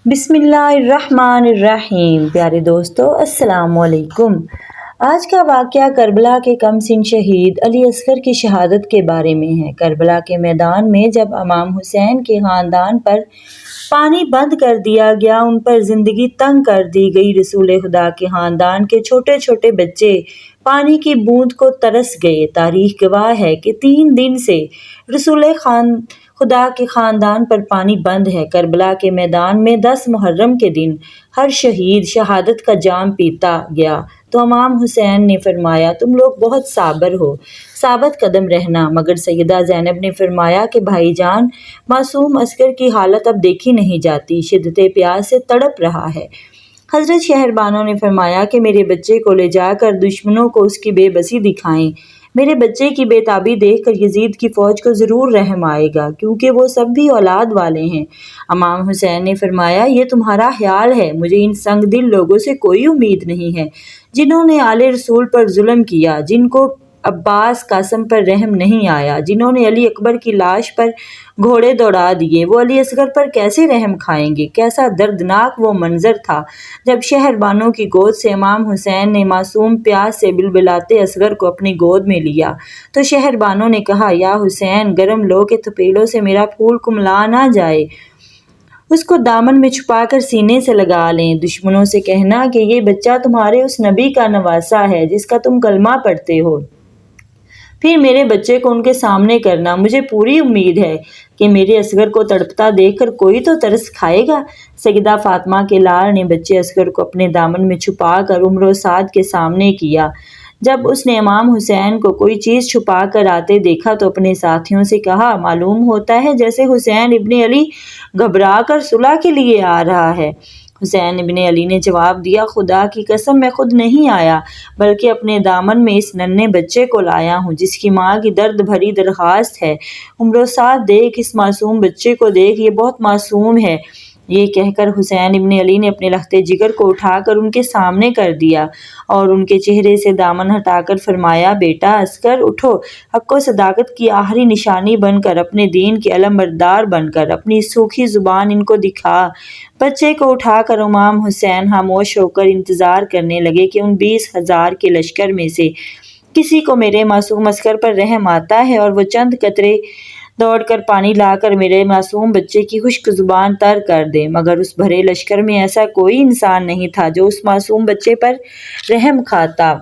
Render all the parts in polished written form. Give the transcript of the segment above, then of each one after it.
بسم اللہ الرحمن الرحیم۔ پیارے دوستو السلام علیکم۔ آج کا واقعہ کربلا کے کم سن شہید علی اصغر کی شہادت کے بارے میں ہے۔ کربلا کے میدان میں جب امام حسین کے خاندان پر پانی بند کر دیا گیا، ان پر زندگی تنگ کر دی گئی، رسول خدا کے خاندان کے چھوٹے چھوٹے بچے پانی کی بوند کو ترس گئے۔ تاریخ گواہ ہے کہ 3 دن سے رسول خدا کے خاندان پر پانی بند ہے۔ کربلا کے میدان میں 10 محرم کے دن ہر شہید شہادت کا جام پیتا گیا تو امام حسین نے فرمایا، تم لوگ بہت صابر ہو، ثابت قدم رہنا۔ مگر سیدہ زینب نے فرمایا کہ بھائی جان، معصوم اصغر کی حالت اب دیکھی نہیں جاتی، شدت پیاس سے تڑپ رہا ہے۔ حضرت شہربانو نے فرمایا کہ میرے بچے کو لے جا کر دشمنوں کو اس کی بے بسی دکھائیں۔ میرے بچے کی بے تابی دیکھ کر یزید کی فوج کو ضرور رحم آئے گا، کیونکہ وہ سب بھی اولاد والے ہیں۔ امام حسین نے فرمایا، یہ تمہارا خیال ہے، مجھے ان سنگ دل لوگوں سے کوئی امید نہیں ہے جنہوں نے آل رسول پر ظلم کیا، جن کو عباس قاسم پر رحم نہیں آیا، جنہوں نے علی اکبر کی لاش پر گھوڑے دوڑا دیے، وہ علی اصغر پر کیسے رحم کھائیں گے؟ کیسا دردناک وہ منظر تھا جب شہربانو کی گود سے امام حسین نے معصوم پیاس سے بلبلاتے اصغر کو اپنی گود میں لیا تو شہربانو نے کہا، یا حسین، گرم لو کے تھپیڑوں سے میرا پھول کملا نہ جائے، اس کو دامن میں چھپا کر سینے سے لگا لیں۔ دشمنوں سے کہنا کہ یہ بچہ تمہارے اس نبی کا نواسہ ہے جس کا تم کلمہ پڑھتے ہو، پھر میرے بچے کو ان کے سامنے کرنا۔ مجھے پوری امید ہے کہ میرے اصغر کو تڑپتا دیکھ کر کوئی تو ترس کھائے گا۔ سیدہ فاطمہ کے لال نے بچے اصغر کو اپنے دامن میں چھپا کر عمر و سعد کے سامنے کیا۔ جب اس نے امام حسین کو کوئی چیز چھپا کر آتے دیکھا تو اپنے ساتھیوں سے کہا، معلوم ہوتا ہے جیسے حسین ابن علی گھبرا کر صلح کے لیے آ رہا ہے۔ حسین ابن علی نے جواب دیا، خدا کی قسم میں خود نہیں آیا، بلکہ اپنے دامن میں اس ننھے بچے کو لایا ہوں جس کی ماں کی درد بھری درخواست ہے، عمر و سعد دیکھ، اس معصوم بچے کو دیکھ، یہ بہت معصوم ہے۔ یہ کہہ کر حسین ابن علی نے اپنے لخت جگر کو اٹھا کر ان کے سامنے کر دیا اور ان کے چہرے سے دامن ہٹا کر فرمایا، بیٹا اصغر، اٹھو، حق و صداقت کی آخری نشانی بن کر، اپنے دین کے علم بردار بن کر اپنی سوکھی زبان ان کو دکھا۔ بچے کو اٹھا کر امام حسین خاموش ہو کر انتظار کرنے لگے کہ ان 20,000 کے لشکر میں سے کسی کو میرے معصوم اصغر پر رحم آتا ہے اور وہ چند قطرے دوڑ کر پانی لا کر میرے معصوم بچے کی خشک زبان تر کر دے۔ مگر اس بھرے لشکر میں ایسا کوئی انسان نہیں تھا جو اس معصوم بچے پر رحم کھاتا۔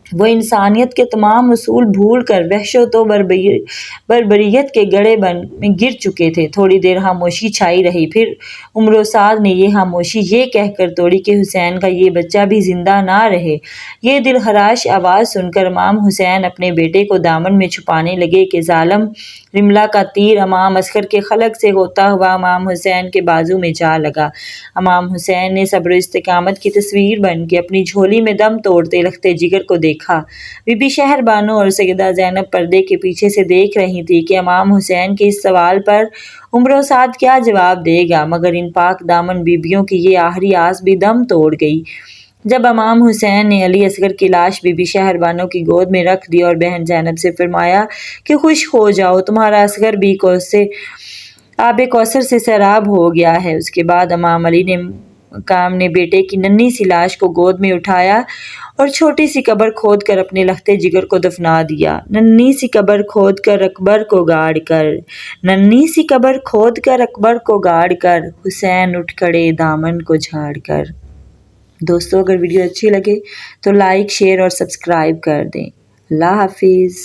وہ انسانیت کے تمام اصول بھول کر وحشت و بربریت کے گڑھے میں گر چکے تھے۔ تھوڑی دیر خاموشی چھائی رہی، پھر عمر و سعد نے یہ خاموشی یہ کہہ کر توڑی کہ حسین کا یہ بچہ بھی زندہ نہ رہے۔ یہ دل خراش آواز سن کر امام حسین اپنے بیٹے کو دامن میں چھپانے لگے کہ ظالم رملہ کا تیر امام اصغر کے خلق سے ہوتا ہوا امام حسین کے بازو میں جا لگا۔ امام حسین نے صبر و استقامت کی تصویر بن کے اپنی جھولی میں دم توڑتے لخت جگر کو دیکھا۔ بی بی شہربانو اور سیدہ زینب پردے کے پیچھے سے دیکھ رہی تھی کہ امام حسین کے اس سوال پر عمر و سعد کیا جواب دے گا، مگر ان پاک دامن بیبیوں کی یہ آخری آس بھی دم توڑ گئی۔ جب امام حسین نے علی اصغر کی لاش بی بی شہربانو کی گود میں رکھ دی اور بہن زینب سے فرمایا کہ خوش ہو جاؤ، تمہارا اصغر بھی آب کوثر سے سیراب ہو گیا ہے، اس کے بعد امام علی نے مقام نے بیٹے کی ننھی سی لاش کو گود میں اٹھایا اور چھوٹی سی قبر کھود کر اپنے لخت جگر کو دفنا دیا۔ ننھی سی قبر کھود کر اکبر کو گاڑ کر، ننھی سی قبر کھود کر اکبر کو گاڑ کر، حسین اٹھ کھڑے دامن کو جھاڑ کر۔ دوستو، اگر ویڈیو اچھی لگے تو لائک، شیئر اور سبسکرائب کر دیں۔ اللہ حافظ۔